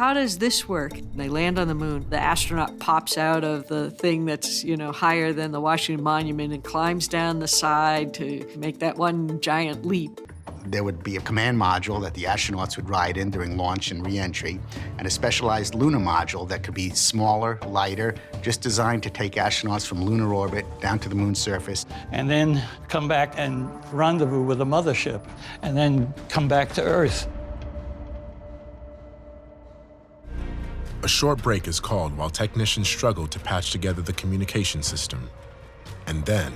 how does this work? They land on the moon. The astronaut pops out of the thing that's, higher than the Washington Monument and climbs down the side to make that one giant leap. There would be a command module that the astronauts would ride in during launch and re-entry, and a specialized lunar module that could be smaller, lighter, just designed to take astronauts from lunar orbit down to the moon's surface. And then come back and rendezvous with the mothership, and then come back to Earth. A short break is called while technicians struggle to patch together the communication system. And then...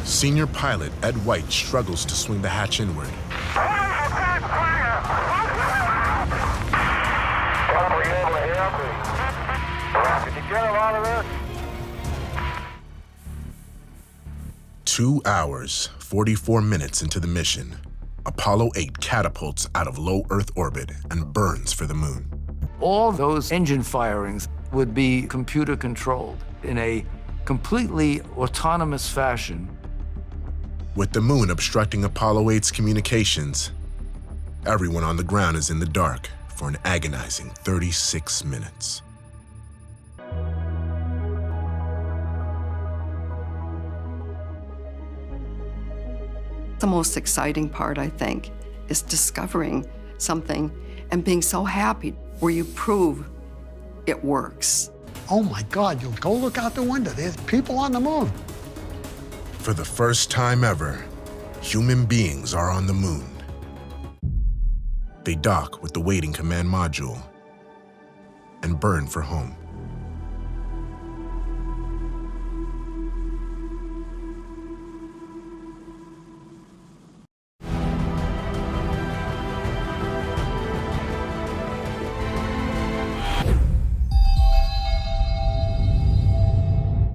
Senior pilot Ed White struggles to swing the hatch inward. 2 hours, 44 minutes into the mission, Apollo 8 catapults out of low Earth orbit and burns for the moon. All those engine firings would be computer controlled in a completely autonomous fashion. With the moon obstructing Apollo 8's communications, everyone on the ground is in the dark for an agonizing 36 minutes. The most exciting part, I think, is discovering something and being so happy where you prove it works. Oh my God, you'll go look out the window, there's people on the moon. For the first time ever, human beings are on the moon. They dock with the waiting command module and burn for home.